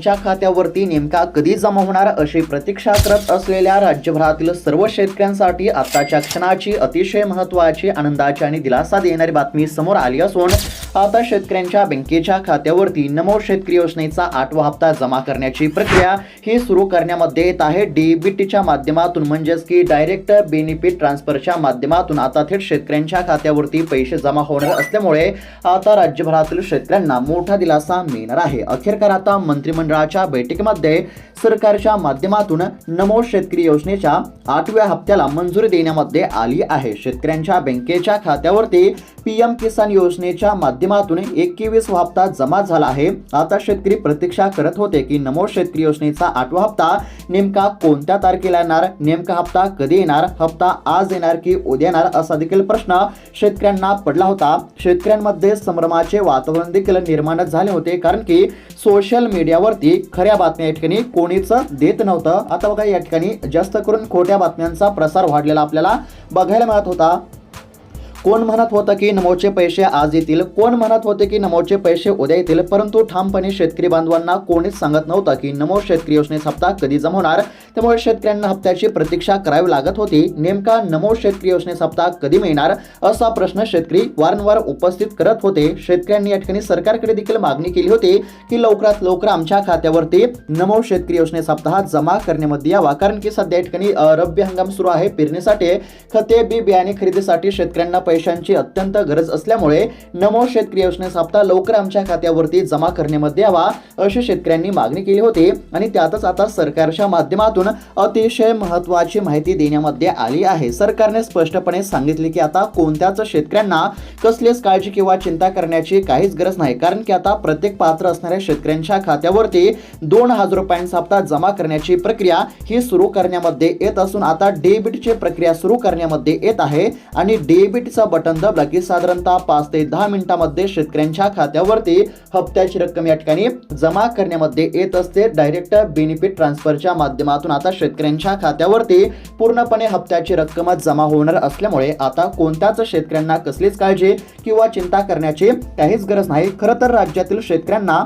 च्या खात्यावरती नेमका कधी जमा होणार अशी प्रतीक्षा करत असलेल्या राज्यभरातील सर्व शेतकऱ्यांसाठी आताच्या क्षणाची अतिशय महत्त्वाची, आनंदाची आणि दिलासा देणारी बातमी समोर आली असून आता शेतकऱ्यांच्या बँकेच्या खात्यावरती नमो शेतकरी योजनेचा 8वा हप्ता जमा करण्याची प्रक्रिया ही सुरू करण्यामध्ये येत आहे। डीबीटीच्या माध्यमातून म्हणजेच की डायरेक्ट बेनिफिट ट्रान्सफरच्या माध्यमातून आता थेट शेतकऱ्यांच्या खात्यावरती पैसे जमा होणार असल्यामुळे आता राज्यभरातील शेतकऱ्यांना मोठा दिलासा मिळणार आहे। अखेरकार आता मंत्रिमंडळाच्या बैठकीमध्ये सरकारच्या माध्यमातून नमो शेतकरी योजनेच्या 8व्या हप्त्याला मंजुरी देण्यामध्ये आली आहे। शेतकऱ्यांच्या बँकेच्या खात्यावरती पीएम किसान योजनेच्या माध्यमातून 21वा हप्ता जमा झाला आहे। आता शेतकरी प्रतीक्षा करत होते की नमो शेतकरी योजनेचा 8वा हप्ता नेमका कोणत्या तारखेला येणार, नेमका हप्ता कधी येणार, हप्ता आज येणार की उद्या येणार असा देखील प्रश्न शेतकऱ्यांना पडला होता। शेतकऱ्यांमध्ये संभ्रमाचे वातावरण देखील निर्माण झाले होते, कारण की सोशल मीडियावरती खऱ्या बातम्या या ठिकाणी कोणीच देत नव्हतं। आता बघा या ठिकाणी जास्त करून खोट्या बातम्यांचा प्रसार वाढलेला आपल्याला बघायला मिळत होता। कोण म्हणत होतं की नमोचे पैसे आज येतील, कोण म्हणत होते की नमोचे पैसे उद्या येतील, परंतु ठामपणे शेतकरी बांधवांना कोणीच सांगत नव्हतं की नमो शेतकरी योजनेचा हप्ता कधी जमा होणार। त्यामुळे शेतकऱ्यांना हप्त्याची प्रतीक्षा करावी लागत होती। नेमका नमो शेतकरी योजनेचा हप्ता कधी मिळणार असा प्रश्न शेतकरी वारंवार उपस्थित करत होते। शेतकऱ्यांनी या ठिकाणी सरकारकडे देखील मागणी केली होती की लवकरात लवकर आमच्या खात्यावरती नमो शेतकरी योजनेचा हप्ता जमा करण्यामध्ये यावा, कारण की सध्या या ठिकाणी रब्बी हंगाम सुरू आहे। पेरणीसाठी खते बी बियाणे खरेदीसाठी शेतकऱ्यांना पैशांची अत्यंत गरज असल्यामुळे नमो शेतकरी योजनेचा हप्ता लवकर आमच्या खात्यावरती जमा करण्यामध्ये यावा अशी शेतकऱ्यांनी मागणी केली होती। आणि त्यातच आता सरकारच्या माध्यमातून अतिशय महत्त्वाची माहिती देण्यामध्ये आली आहे। सरकारने स्पष्टपणे सांगितले की आता कोणत्याच शेतकऱ्यांना कसलीच काळजी किंवा चिंता करण्याची काहीच गरज नाही, कारण की आता प्रत्येक पात्र असणाऱ्या शेतकऱ्यांच्या खात्यावरती 2000 रुपयांचा हप्ता जमा करण्याची प्रक्रिया ही सुरू करण्यामध्ये येत असून आता डीबीटीची प्रक्रिया सुरू करण्यामध्ये येत आहे। आणि डीबीटीचा बटन दाबला की साधारणतः 5 ते 10 मिनिटांमध्ये शेतकऱ्यांच्या खात्यावरती हप्त्याची रक्कम या ठिकाणी जमा करण्यामध्ये येत असते। डायरेक्ट बेनिफिट ट्रान्सफरच्या माध्यमातून आता शेतकऱ्यांच्या खात्यावरती पूर्णपणे हप्त्याची रक्कम जमा होणार असल्यामुळे आता कोणत्याच शेतकऱ्यांना कसलीच काळजी किंवा चिंता करण्याची काहीच गरज नाही। खरं तर राज्यातील शेतकऱ्यांना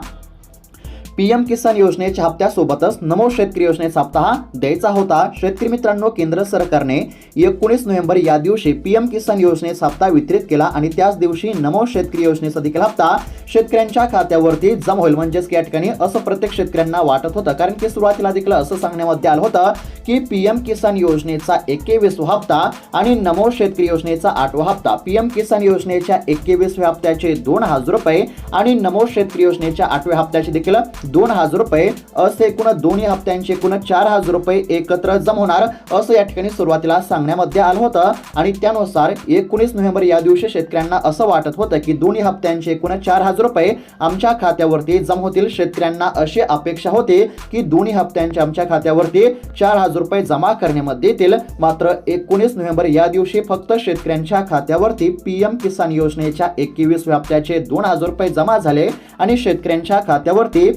पीएम किसान योजनेच्या हप्त्यासोबतच नमो शेतकरी योजनेचा हप्ता द्यायचा होता। शेतकरी मित्रांनो, केंद्र सरकारने 19 नोव्हेंबर या दिवशी पीएम किसान योजनेचा हप्ता वितरित केला आणि त्याच दिवशी नमो शेतकरी योजनेचा देखील हप्ता शेतकऱ्यांच्या खात्यावरती जमा होईल। म्हणजेच की या ठिकाणी असं प्रत्येक शेतकऱ्यांना वाटत होतं, कारण की सुरुवातीला देखील असं सांगण्यामध्ये आलं होतं की पीएम किसान योजनेचा 21वा हप्ता आणि नमो शेतकरी योजनेचा 8वा हप्ता, पीएम किसान योजनेच्या 21व्या हप्त्याचे 2000 रुपये आणि नमो शेतकरी योजनेच्या 8व्या हप्त्याचे देखील 2000 रुपये असे एकूण दोन्ही हप्त्यांचे एकूण 4000 रुपये एकत्र जमा होणार असं या ठिकाणी सुरुवातीला सांगण्यामध्ये आलं होतं। आणि त्यानुसार 19 नोव्हेंबर या दिवशी शेतकऱ्यांना असं वाटत होतं की दोन्ही हप्त्यांचे एकूण 4000 रुपये आमच्या खात्यावरती जमा होतील। शेतकऱ्यांना अशी अपेक्षा होती की दोन्ही हप्त्यांचे आमच्या खात्यावरती 4000 रुपये जमा करण्यामध्ये येतील। मात्र 19 नोव्हेंबर या दिवशी फक्त शेतकऱ्यांच्या खात्यावरती पीएम किसान योजनेच्या 21व्या हप्त्याचे 2000 रुपये जमा झाले आणि शेतकऱ्यांच्या खात्यावरती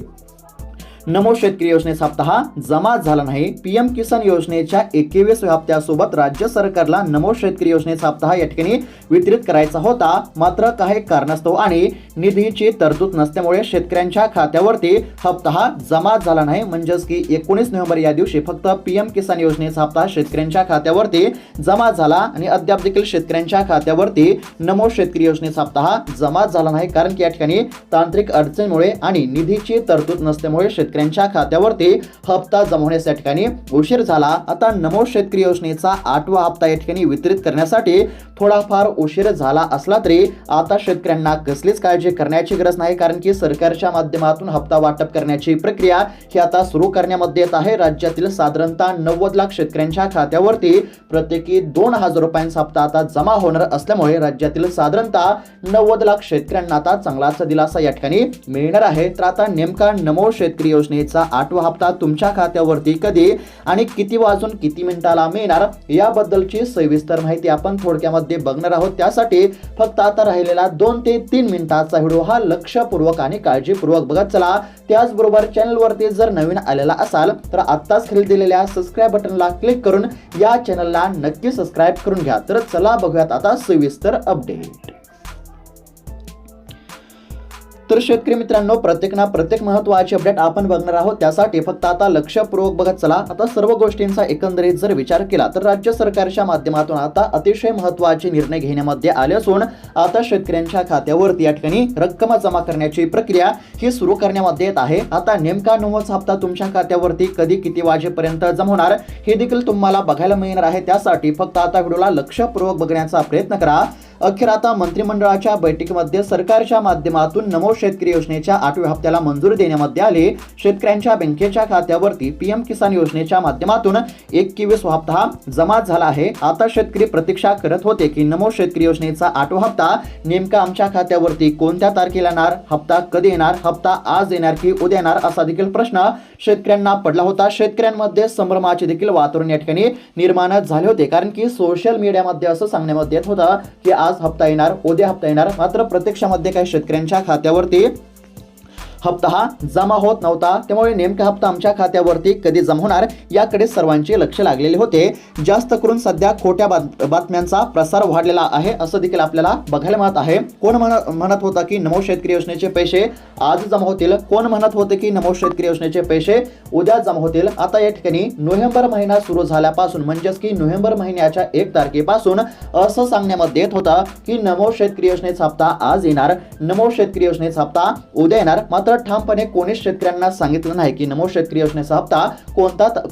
नमो शेतकरी योजनेचा हप्ता जमा झाला नाही। पीएम किसान योजनेच्या 21व्या हप्त्यासोबत राज्य सरकारला नमो शेतकरी योजनेचा हप्ता या ठिकाणी वितरित करायचा होता, मात्र काही कारणास्तव आणि निधीची तरतूद नसल्यामुळे शेतकऱ्यांच्या खात्यावरती हप्ता जमा झाला नाही। म्हणजेच की 19 नोव्हेंबर या दिवशी फक्त पीएम किसान योजनेचा हप्ता शेतकऱ्यांच्या खात्यावरती जमा झाला आणि अद्याप देखील शेतकऱ्यांच्या खात्यावरती नमो शेतकरी योजनेचा हप्ता जमा झाला नाही, कारण की या ठिकाणी तांत्रिक अडचणीमुळे आणि निधीची तरतूद नसल्यामुळे शेतकऱ्यांच्या खात्यावरती हप्ता जमा होण्यास या ठिकाणी उशीर झाला। आता नमो शेतकरी योजनेचा 8वा हप्ता या ठिकाणी वितरित करण्यासाठी थोडाफार उशीर झाला असला तरी आता शेतकऱ्यांना कसलीच काळजी करण्याची गरज नाही, कारण की सरकारच्या माध्यमातून हप्ता वाटप करण्याची प्रक्रिया ही आता सुरू करण्यामध्ये येत आहे। राज्यातील साधारणतः 90 लाख शेतकऱ्यांच्या खात्यावरती प्रत्येकी 2000 रुपयांचा हप्ता आता जमा होणार असल्यामुळे राज्यातील साधारणतः 90 लाख शेतकऱ्यांना आता चांगलाच दिलासा या ठिकाणी मिळणार आहे। तर आता नेमका नमो शेतकरी योजनेचा 8वा हप्ता तुमच्या खात्यावरती कधी आणि किती वाजून किती मिनिटाला मिळणार याबद्दलची सविस्तर माहिती आपण थोडक्यामध्ये बघणार आहोत। त्यासाठी फक्त आता राहिलेला 2 ते 3 मिनिटाचा व्हिडिओ हा लक्षपूर्वक आणि काळजीपूर्वक बघत चला। त्याचबरोबर चॅनलवरती जर नवीन आलेला असाल तर आत्ताच खाली दिलेल्या सबस्क्राइब बटनला क्लिक करून या चॅनलला नक्की सबस्क्राइब करून घ्या। तर चला बघूयात आता सविस्तर अपडेट। तर शेतकरी मित्रांनो, प्रत्येक महत्त्वाची अपडेट आपण बघणार आहोत. त्यासाठी फक्त आता लक्षपूर्वक बघत चला. आता सर्व गोष्टींचा एकंदरीत जर विचार केला तर राज्य सरकारच्या माध्यमातून आता अतिशय महत्त्वाचे निर्णय घेण्यामध्ये आले असून आता शेतकऱ्यांच्या खात्यावरती या ठिकाणी रक्कम जमा करण्याची प्रक्रिया ही सुरू करण्यामध्ये येत आहे. आता नेमका 9वा हप्ता तुमच्या खात्यावरती कधी किती वाजेपर्यंत जमा होणार हे देखील तुम्हाला बघायला मिळणार आहे. त्यासाठी फक्त आता व्हिडिओला लक्षपूर्वक बघण्याचा प्रयत्न करा. अखेर आता मंत्रिमंडळाच्या बैठकीमध्ये सरकारच्या माध्यमातून नमो शेतकरी योजनेच्या 8व्या हप्त्याला मंजुरी देण्यामध्ये आली. शेतकऱ्यांच्या बँकेच्या खात्यावरती पीएम किसान योजनेच्या माध्यमातून 21वा हप्ता जमा झाला आहे. आता शेतकरी प्रतीक्षा करत होते की नमो शेतकरी योजनेचा 8वा हप्ता नेमका आमच्या खात्यावरती कोणत्या तारखेला येणार, हप्ता कधी येणार, हप्ता आज येणार की उद्या येणार असा देखील प्रश्न शेतकऱ्यांना पडला होता. शेतकऱ्यांमध्ये संभ्रमाचे देखील वातावरण या ठिकाणी निर्माण झाले होते, कारण की सोशल मीडियामध्ये असं सांगण्यामध्ये येत होतं की आज हप्ता येणार, उद्या हप्ता येणार. मात्र प्रत्यक्षामध्ये काही शेतकऱ्यांच्या खात्यावरती हप्ता हा जमा होत नव्हता. त्यामुळे नेमका हप्ता आमच्या खात्यावरती कधी जमा होणार याकडे सर्वांचे लक्ष लागलेले होते. जास्त करून सध्या खोट्या बातम्यांचा प्रसार वाढलेला आहे असं देखील आपल्याला बघायला मिळत आहे. कोण म्हणत होता की नमो शेतकरी योजनेचे पैसे आज जमा होतील, कोण म्हणत होते की नमो शेतकरी योजनेचे पैसे उद्या जमा होतील. आता या ठिकाणी नोव्हेंबर महिना सुरू झाल्यापासून म्हणजेच की नोव्हेंबर महिन्याच्या 1 तारखेपासून असं सांगण्यामध्ये येत होता की नमो शेतकरी योजनेचा हप्ता आज येणार, नमो शेतकरी योजनेचा हप्ता उद्या येणार. मात्र ठामपणे कोणीच शेतकऱ्यांना सांगितलं नाही की नमो शेतकरी योजनेचा हप्ता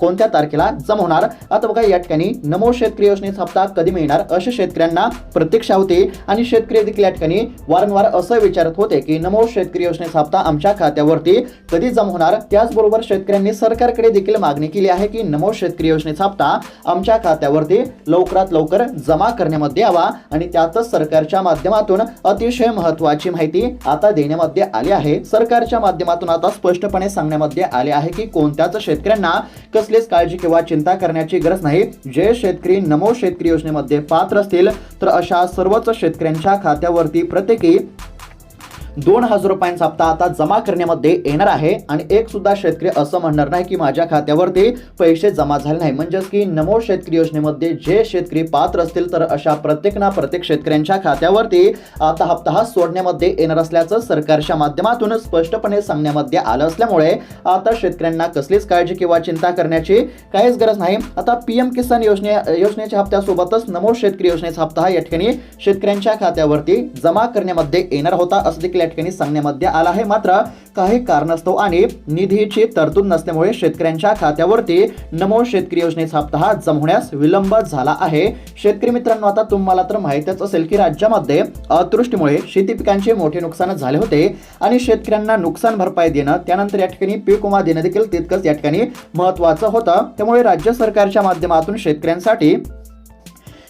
कोणत्या तारखेला जमा होणार. आता बघा या ठिकाणी नमो शेतकरी योजनेचा हप्ता कधी मिळणार अशी शेतकऱ्यांना प्रतीक्षा होती आणि शेतकरी देखील या ठिकाणी वारंवार असं विचारत होते की नमो शेतकरी योजनेचा हप्ता आमच्या खात्यावरती कधी जमा होणार. त्याचबरोबर शेतकऱ्यांनी सरकारकडे देखील मागणी केली आहे की नमो शेतकरी योजनेचा हप्ता आमच्या खात्यावरती लवकरात लवकर जमा करण्यामध्ये यावा आणि त्यातच सरकारच्या माध्यमातून अतिशय महत्त्वाची माहिती आता देण्यामध्ये आली आहे. सरकारच्या माध्यमातून आता स्पष्टपणे सांगण्यामध्ये आले आहे की कोणत्याच शेतकऱ्यांना कसलीच काळजी किंवा चिंता करण्याची गरज नाही. जे शेतकरी नमो शेतकरी योजनेमध्ये पात्र असतील तर अशा सर्वच शेतकऱ्यांच्या खात्यावरती प्रत्येकी 2000 रुपयांचा हप्ता आता जमा करण्यामध्ये येणार आहे. आणि एक सुद्धा शेतकरी असं म्हणणार नाही की माझ्या खात्यावरती पैसे जमा झाले नाही. म्हणजेच की नमो शेतकरी योजनेमध्ये जे शेतकरी पात्र असतील तर अशा प्रत्येक शेतकऱ्यांच्या खात्यावरती आता हप्ता हा सोडण्यामध्ये येणार असल्याचं सरकारच्या माध्यमातून स्पष्टपणे सांगण्यामध्ये आलं असल्यामुळे आता शेतकऱ्यांना कसलीच काळजी किंवा चिंता करण्याची काहीच गरज नाही. आता पीएम किसान योजनेच्या हप्त्यासोबतच नमो शेतकरी योजनेचा हप्ता हा या ठिकाणी शेतकऱ्यांच्या खात्यावरती जमा करण्यामध्ये येणार होता असं देखील ठिकाणी सांगण्यामध्ये आला आहे. मात्र काही कारणास्तव आणि निधीची तरतूद नसल्यामुळे शेतकऱ्यांच्या खात्यावरती नमो शेतकरी योजनेचा हप्ता हा जमा होण्यास विलंब झाला आहे. शेतकरी मित्रांनो, आता तुम्हाला तर माहितीच असेल की राज्यामध्ये अतिवृष्टीमुळे शेती पिकांचे मोठे नुकसान झाले होते आणि शेतकऱ्यांना नुकसान भरपाई देणं त्यानंतर या ठिकाणी पीक विमा देणं देखील तितकंच या ठिकाणी महत्त्वाचं होतं. त्यामुळे राज्य सरकारच्या माध्यमातून शेतकऱ्यांसाठी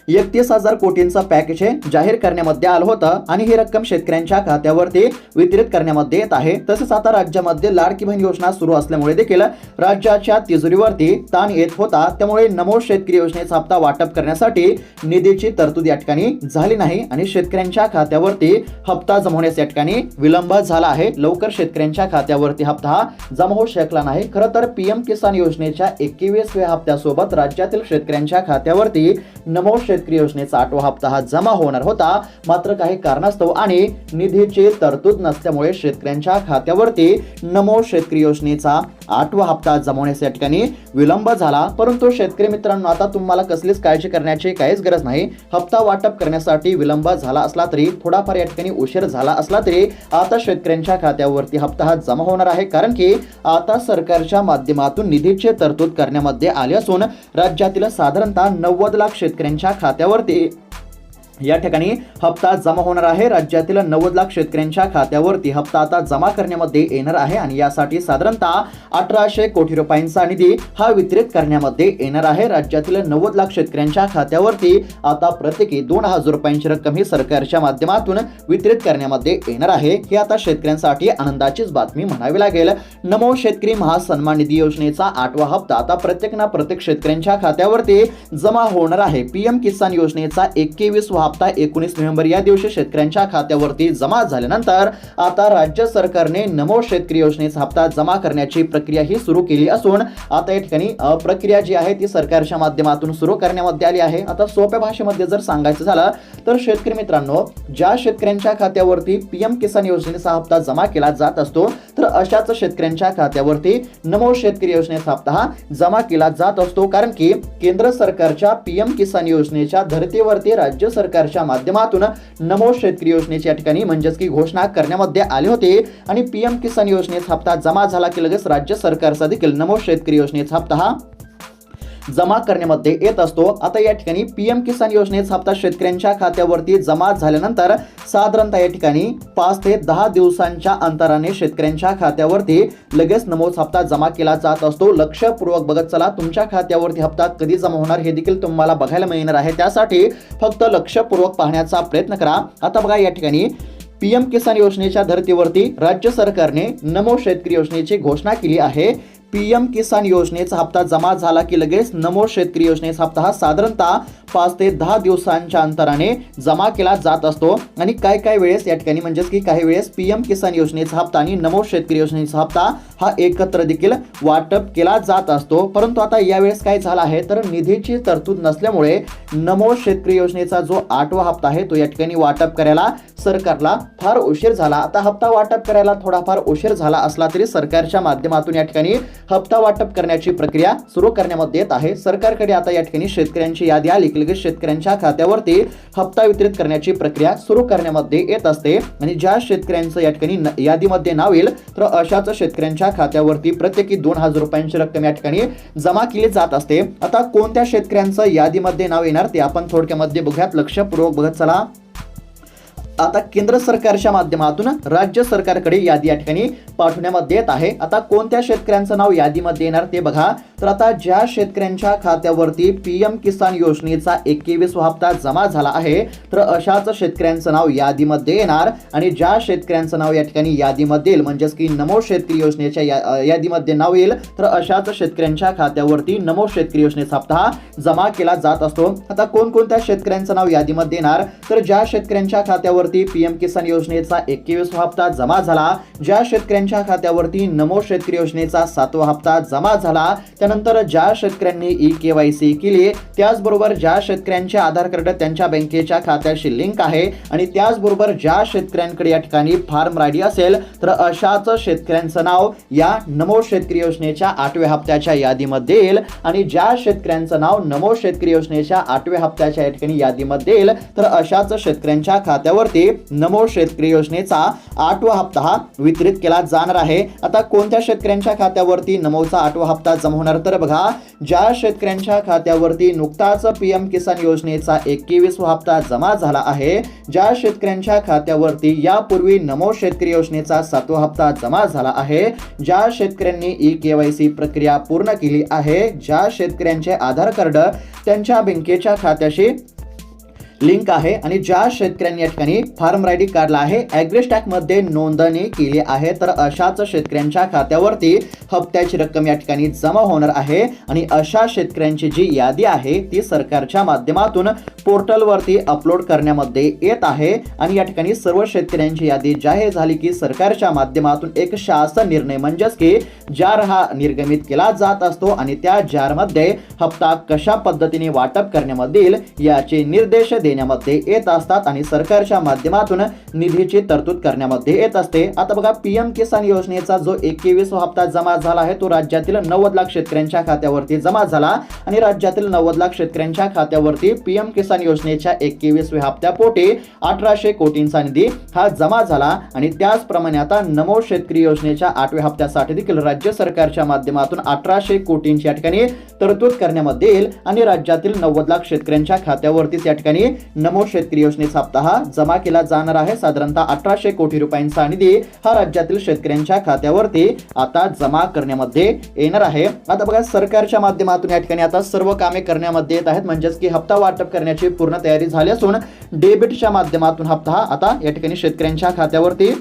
31,000 कोटींचं पॅकेज जाहीर करण्यामध्ये आलं होतं आणि ही रक्कम शेतकऱ्यांच्या खात्यावरती वितरित करण्यामध्ये येत आहे. तसेच आता राज्यामध्ये लाडकी बहीण योजना सुरू असल्यामुळे देखील राज्याच्या तिजोरीवरती ताण येत होता. त्यामुळे नमो शेतकरी योजनेचा हप्ता वाटप करण्यासाठी निधीची तरतूद या ठिकाणी झाली नाही आणि शेतकऱ्यांच्या खात्यावरती हप्ता जमा होण्यास या ठिकाणी विलंब झाला आहे. लवकर शेतकऱ्यांच्या खात्यावरती हप्ता हा जमा होऊ शकला नाही. खरं तर पीएम किसान योजनेच्या 21व्या हप्त्यासोबत राज्यातील शेतकऱ्यांच्या खात्यावरती नमो शेतकरी योजनेचा 8वा हप्ता हा जमा होणार होता. मात्र काही कारणास्तव आणि निधीची तरतूद नसल्यामुळे शेतकऱ्यांच्या खात्यावरती नमो शेतकरी योजनेचा 8वा हप्ता जमा होण्यास या ठिकाणी विलंब झाला. परंतु शेतकरी मित्रांनो, आता तुम्हाला कसलीच काळजी करण्याची काहीच गरज नाही. हप्ता वाटप करण्यासाठी विलंब झाला असला तरी, थोडाफार या ठिकाणी उशीर झाला असला तरी आता शेतकऱ्यांच्या खात्यावरती हप्ता हा जमा होणार आहे. कारण की आता सरकारच्या माध्यमातून निधीची तरतूद करण्यामध्ये आली असून राज्यातील साधारणतः 90 लाख शेतकऱ्यांच्या खात्यावरती या ठिकाणी हप्ता जमा होणार आहे. राज्यातील 90 लाख शेतकऱ्यांच्या खात्यावरती हप्ता आता जमा करण्यामध्ये येणार आहे आणि यासाठी साधारणतः 1800 कोटी रुपयांचा निधी हा वितरित करण्यामध्ये येणार आहे. राज्यातील 90 लाख शेतकऱ्यांच्या खात्यावरती आता प्रत्येकी 2000 रुपयांची रक्कम ही सरकारच्या माध्यमातून वितरित करण्यामध्ये येणार आहे. ही आता शेतकऱ्यांसाठी आनंदाचीच बातमी म्हणावी लागेल. नमो शेतकरी महासन्मान निधी योजनेचा 8वा हप्ता आता प्रत्येक शेतकऱ्यांच्या खात्यावरती जमा होणार आहे. पीएम किसान योजनेचा 21वा हप्ता 19 नोव्हेंबर या दिवशी शेतकऱ्यांच्या खात्यावरती जमा झाल्यानंतर आता राज्य सरकारने नमो शेतकरी योजनेचा हप्ता जमा करण्याची प्रक्रिया ही सुरू केली असून आता या ठिकाणी प्रक्रिया जी आहे ती सरकारच्या माध्यमातून सुरू करण्यामध्ये आली आहे। आता सोप्या भाषेमध्ये जर सांगायचं झालं तर शेतकरी मित्रांनो, ज्या शेतकऱ्यांच्या खात्यावरती पीएम किसान योजनेचा हप्ता जमा केला जात असतो तर अशाच शेतकऱ्यांच्या खात्यावरती नमो शेतकरी योजनेचा हप्ता हा जमा केला जात असतो, कारण की केंद्र सरकारच्या पीएम किसान योजनेच्या धर्तीवरती राज्य सरकारच्या माध्यमातून नमो शेतकरी योजनेच्या ठिकाणी म्हणजेच की घोषणा करण्यामध्ये आली होती आणि पीएम किसान योजनेचा हप्ता जमा झाला की लगेच राज्य सरकारचा देखील नमो शेतकरी योजनेचा हप्ता हा जमा करण्यामध्ये येत असतो। आता या ठिकाणी पीएम किसान योजनेचा हप्ता शेतकऱ्यांच्या खात्यावरती जमा झाल्यानंतर साधारणतः या ठिकाणी 5 ते 10 दिवसांच्या अंतराने शेतकऱ्यांच्या खात्यावरती लगेच नमो हप्ता जमा केला जात असतो। लक्षपूर्वक बघत चला, तुमच्या खात्यावरती हप्ता कधी जमा होणार हे देखील तुम्हाला बघायला मिळणार आहे, त्यासाठी फक्त लक्षपूर्वक पाहण्याचा प्रयत्न करा। आता बघा, या ठिकाणी पीएम किसान योजनेच्या धर्तीवरती राज्य सरकारने नमो शेतकरी योजनेची घोषणा केली आहे। पीएम किसान योजनेचा हप्ता जमा झाला की लगेच नमो शेतकरी योजनेचा हप्ता हा साधारणतः 5 ते 10 दिवसांच्या अंतराने जमा केला जात असतो आणि काय वेळेस या ठिकाणी म्हणजेच की काही वेळेस पीएम किसान योजनेचा हप्ता आणि नमो शेतकरी योजनेचा हप्ता हा एकत्र देखील वाटप केला जात असतो। परंतु आता यावेळेस काय झालं आहे तर निधीची तरतूद नसल्यामुळे नमो शेतकरी योजनेचा जो 8वा हप्ता आहे तो या ठिकाणी वाटप करायला सरकारला फार उशीर झाला। आता हप्ता वाटप करायला थोडाफार उशीर झाला असला तरी सरकारच्या माध्यमातून या ठिकाणी हप्ता वाटप करण्याची प्रक्रिया सुरू करण्यामध्ये येत आहे। सरकारकडे आता या ठिकाणी शेतकऱ्यांची यादी आली की लगेच शेतकऱ्यांच्या खात्यावरती हप्ता वितरित करण्याची प्रक्रिया सुरू करण्यामध्ये येत असते आणि ज्या शेतकऱ्यांचं या ठिकाणी यादीमध्ये नाव येईल तर अशाच शेतकऱ्यांच्या खात्यावरती प्रत्येकी 2000 रुपयांची रक्कम या ठिकाणी जमा केली जात असते। आता कोणत्या शेतकऱ्यांचं यादीमध्ये नाव येणार ते आपण थोडक्यामध्ये बघूयात, लक्षपूर्वक बघत चला। आता केंद्र सरकारच्या माध्यमातून राज्य सरकारकडे यादी या ठिकाणी पाठवण्यामध्ये येत आहे। आता कोणत्या शेतकऱ्यांचं नाव यादीमध्ये येणार ते बघा, तर आता ज्या शेतकऱ्यांच्या खात्यावरती पीएम किसान योजनेचा 21वा हप्ता जमा झाला आहे तर अशाच शेतकऱ्यांचं नाव यादीमध्ये येणार आणि ज्या शेतकऱ्यांचं नाव या ठिकाणी यादीमध्ये येईल म्हणजेच की नमो शेतकरी योजनेच्या यादीमध्ये नाव येईल तर अशाच शेतकऱ्यांच्या खात्यावरती नमो शेतकरी योजनेचा हप्ता हा जमा केला जात असतो। आता कोणकोणत्या शेतकऱ्यांचं नाव यादीमध्ये येणार तर ज्या शेतकऱ्यांच्या खात्यावर पीएम किसान योजनेचा 21वा हप्ता जमा झाला, ज्या शेतकऱ्यांच्या खात्यावरती नमो शेतकरी योजनेचा 7वा हप्ता जमा झाला, त्यानंतर ज्या शेतकऱ्यांनी ई-केवायसी केली, त्याचबरोबर ज्या शेतकऱ्यांचे आधार कार्ड त्यांच्या बँकेच्या खात्याशी लिंक आहे आणि त्याचबरोबर ज्या शेतकऱ्यांकडे या ठिकाणी फार्म आयडी असेल तर अशाच शेतकऱ्यांचं नाव या नमो शेतकरी योजनेच्या 8व्या हप्त्याच्या यादीमध्ये येईल आणि ज्या शेतकऱ्यांचं नाव नमो शेतकरी योजनेच्या 8व्या हप्त्याच्या या ठिकाणी यादीमध्ये येईल तर अशाच शेतकऱ्यांच्या खात्यावरती नमो शेतकरी योजनेचा 8वा हप्ता हा वितरित केला जाणार आहे। आता कोणत्या शेतकऱ्यांच्या खात्यावरती नमोचा 8वा हप्ता जमा होणार तर बघा, ज्या शेतकऱ्यांच्या खात्यावरती नुकताच पीएम किसान योजनेचा 21वा हप्ता जमा झाला आहे, ज्या शेतकऱ्यांच्या खात्यावरती यापूर्वी नमो शेतकरी योजनेचा 7वा हप्ता जमा झाला आहे, ज्या शेतकऱ्यांनी ई-केवायसी प्रक्रिया पूर्ण केली आहे, ज्या शेतकऱ्यांचे आधार कार्ड त्यांच्या बँकेच्या खात्याशी लिंक आहे आणि ज्या शेतकऱ्यांनी या ठिकाणी फार्म आयडी काढला आहे, ॲग्रीस्टॅक मध्ये नोंदणी केली आहे तर अशाच शेतकऱ्यांच्या खात्यावरती हप्त्याची रक्कम या ठिकाणी जमा होणार आहे आणि अशा शेतकऱ्यांची जी यादी आहे ती सरकारच्या माध्यमातून पोर्टलवरती अपलोड करण्यामध्ये येत आहे आणि या ठिकाणी सर्व शेतकऱ्यांची यादी जाहीर झाली की सरकारच्या माध्यमातून एक शासन निर्णय म्हणजेच की जार हा निर्गमित केला जात असतो आणि त्या जारमध्ये हप्ता कशा पद्धतीने वाटप करण्यामध्ये येईल याचे निर्देश देण्यामध्ये येत असतात आणि सरकारच्या माध्यमातून निधीची तरतूद करण्यामध्ये येत असते। आता बघा, पीएम किसान योजनेचा जो 21वा हप्ता जमा झाला आहे तो राज्यातील 90 लाख शेतकऱ्यांच्या खात्यावरती जमा झाला आणि राज्यातील 90 लाख शेतकऱ्यांच्या खात्यावरती पीएम किसान योजनेच्या 21व्या हप्त्यापोटी 1800 कोटींचा निधी हा जमा झाला आणि त्याचप्रमाणे आता नमो शेतकरी योजनेच्या 8व्या हप्त्यासाठी देखील राज्य सरकारच्या माध्यमातून 1800 कोटींची या ठिकाणी तरतूद करण्यामध्ये येईल आणि राज्यातील 90 लाख शेतकऱ्यांच्या खात्यावरतीच या ठिकाणी नमो शेतकरी योजनेचा हप्ता हा जमा केला जाणार आहे। साधारणतः 1800 कोटी रुपयांचा निधी हा राज्यातील शेतकऱ्यांच्या खात्यावरती आता जमा करण्यामध्ये येणार आहे। आता बघा, सरकारच्या माध्यमातून या ठिकाणी आता सर्व कामे करण्यामध्ये येत आहेत म्हणजेच की हप्ता वाटप करण्याची पूर्ण तयारी झाली असून डेबिटच्या माध्यमातून हप्ता हा आता या ठिकाणी शेतकऱ्यांच्या खात्यावरती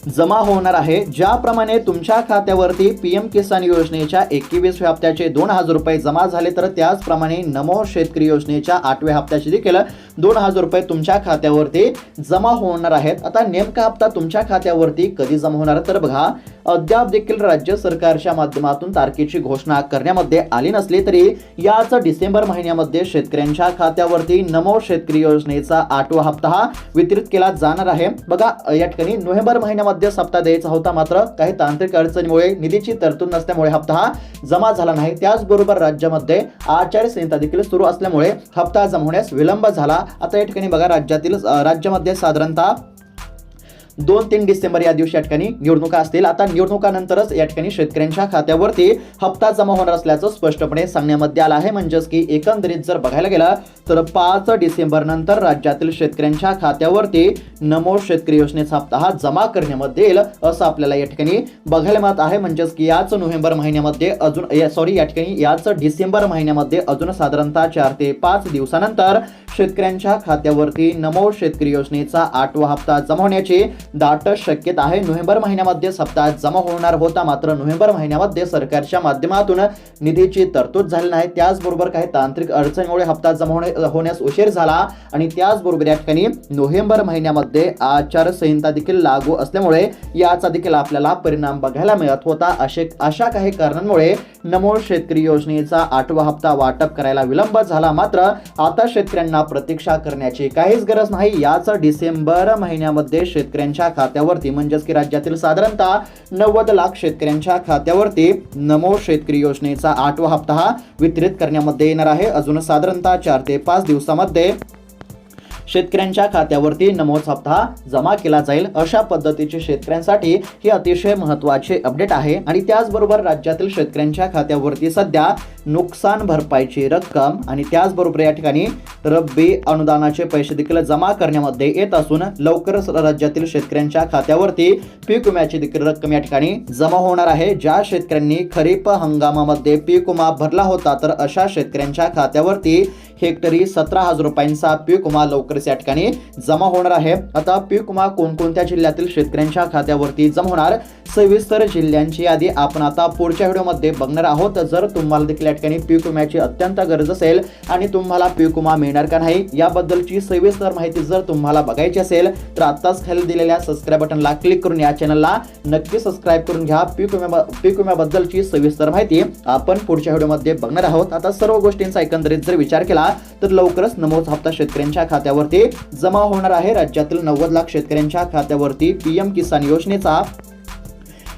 जमा होणार आहे। ज्याप्रमाणे तुमच्या खात्यावरती पीएम किसान योजनेच्या 21व्या हप्त्याचे 2000 रुपये जमा झाले, तर त्याचप्रमाणे नमो शेतकरी योजनेच्या 8व्या हप्त्याचे देखील 2000 रुपये तुमच्या खात्यावरती जमा होणार आहेत। आता नेमका हप्ता तुमच्या खात्यावरती कधी जमा होणार, तर बघा अद्याप देखील राज्य सरकारच्या माध्यमातून तारखेची घोषणा करण्यामध्ये आली नसली तरी याच डिसेंबर महिन्यामध्ये शेतकऱ्यांच्या खात्यावरती नमो शेतकरी योजनेचा 8वा हप्ता हा वितरित केला जाणार आहे। बघा या ठिकाणी नोव्हेंबर महिन्यामध्ये हप्ता द्यायचा होता, मात्र काही तांत्रिक अडचणीमुळे निधीची तरतूद नसल्यामुळे हप्ता हा जमा झाला नाही। त्याचबरोबर राज्यामध्ये आचारसंहिता देखील सुरू असल्यामुळे हप्ता जमा होण्यास विलंब झाला। आता या ठिकाणी बघा राज्यामध्ये साधारणतः 2-3 डिसेंबर या दिवशी या ठिकाणी निवडणुका असतील। आता निवडणुकानंतरच या ठिकाणी शेतकऱ्यांच्या खात्यावरती हप्ता जमा होणार असल्याचं स्पष्टपणे सांगण्यामध्ये आलं आहे। म्हणजेच की एकंदरीत जर बघायला गेला तर 5 डिसेंबर नंतर राज्यातील शेतकऱ्यांच्या खात्यावरती नमो शेतकरी योजनेचा हप्ता हा जमा करण्यामध्ये येईल असं आपल्याला या ठिकाणी बघायला मिळत आहे। म्हणजेच की याच नोव्हेंबर महिन्यामध्ये याच डिसेंबर महिन्यामध्ये अजून साधारणतः 4 ते 5 दिवसानंतर शेतकऱ्यांच्या खात्यावरती नमो शेतकरी योजनेचा 8वा हप्ता जमा होण्याची दाट शक्यता आहे। नोव्हेंबर महिन्यामध्ये हप्ता जमा होणार होता, मात्र नोव्हेंबर महिन्यामध्ये सरकारच्या माध्यमातून निधीची तरतूद झाली नाही। त्याचबरोबर काही तांत्रिक अडचणीमुळे हप्ता जमा होण्यास उशीर झाला आणि त्याचबरोबर या ठिकाणी नोव्हेंबर महिन्यामध्ये आचारसंहिता देखील लागू असल्यामुळे याचा देखील आपल्याला परिणाम बघायला मिळत होता। अशा काही कारणांमुळे नमो शेतकरी योजनेचा 8वा हप्ता वाटप करायला विलंब झाला। मात्र आता शेतकऱ्यांना प्रतीक्षा करण्याची काहीच गरज नाही। याच डिसेंबर महिन्यामध्ये शेतकऱ्यांच्या खात्यावरती म्हणजेच की राज्यातील साधारणतः 90 लाख शेतकऱ्यांच्या खात्यावरती नमो शेतकरी योजनेचा 8वा हप्ता हा वितरित करण्यामध्ये येणार आहे। अजून साधारणतः 4 ते 5 दिवसामध्ये शेतकऱ्यांच्या खात्यावरती नमोच हप्ता जमा केला जाईल। अशा पद्धतीचे शेतकऱ्यांसाठी ही अतिशय महत्त्वाचे अपडेट आहे। आणि त्याचबरोबर राज्यातील शेतकऱ्यांच्या खात्यावरती सध्या नुकसान भरपाईची रक्कम आणि त्याचबरोबर या ठिकाणी रब्बी अनुदानाचे पैसे देखील जमा करण्यामध्ये येत असून लवकरच राज्यातील शेतकऱ्यांच्या खात्यावरती पीक विम्याची देखील रक्कम या ठिकाणी जमा होणार आहे। ज्या शेतकऱ्यांनी खरीप हंगामामध्ये पीक विमा भरला होता, तर अशा शेतकऱ्यांच्या खात्यावरती हेक्टरी 17,000 रुपयांचा पीक विमा लवकरच या ठिकाणी जमा होणार आहे। आता पीक विमा कोणकोणत्या जिल्ह्यातील शेतकऱ्यांच्या खात्यावरती जमा होणार, सविस्तर जिल्ह्यांची यादी आपण आता पुढच्या व्हिडिओमध्ये बघणार आहोत। जर तुम्हाला देखील या ठिकाणी पीक विम्याची अत्यंत गरज असेल आणि तुम्हाला पीक विमा मिळणार का नाही याबद्दलची सविस्तर माहिती जर तुम्हाला बघायची असेल, तर आत्ताच खाली दिलेल्या सबस्क्राईब बटनला क्लिक करून या चॅनलला नक्की सबस्क्राईब करून घ्या। पीक विम्याबद्दलची सविस्तर माहिती आपण पुढच्या व्हिडिओमध्ये बघणार आहोत। आता सर्व गोष्टींचा एकंदरीत जर विचार केला तर लवकरच नमोच हप्ता शेतकऱ्यांच्या खात्यावरती जमा होणार आहे। राज्यातील 90 लाख शेतकऱ्यांच्या खात्यावरती पीएम किसान योजनेचा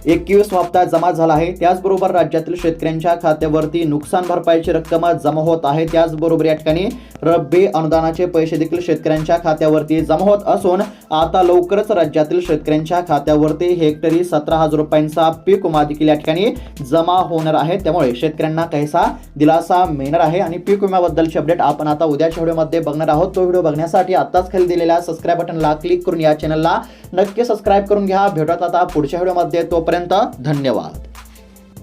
21वा हप्ता जमा झाला आहे। त्याचबरोबर राज्यातील शेतकऱ्यांच्या खात्यावरती नुकसान भरपाईची रक्कम जमा होत आहे। त्याचबरोबर या ठिकाणी रब्बी अनुदानाचे पैसे देखील शेतकऱ्यांच्या खात्यावरती जमा होत असून आता लवकरच राज्यातील शेतकऱ्यांच्या खात्यावरती हेक्टरी 17,000 रुपयांचा पीक विमा देखील या ठिकाणी जमा होणार आहे। त्यामुळे शेतकऱ्यांना काहीसा दिलासा मिळणार आहे। आणि पीक विम्याबद्दलचे अपडेट आपण आता उद्याच्या व्हिडिओमध्ये बघणार आहोत। तो व्हिडिओ बघण्यासाठी आताच खाली दिलेल्या सबस्क्राईब बटनला क्लिक करून या चॅनलला नक्की सबस्क्राईब करून घ्या। भेटूयात आता पुढच्या व्हिडिओमध्ये, तोपर्यंत धन्यवाद।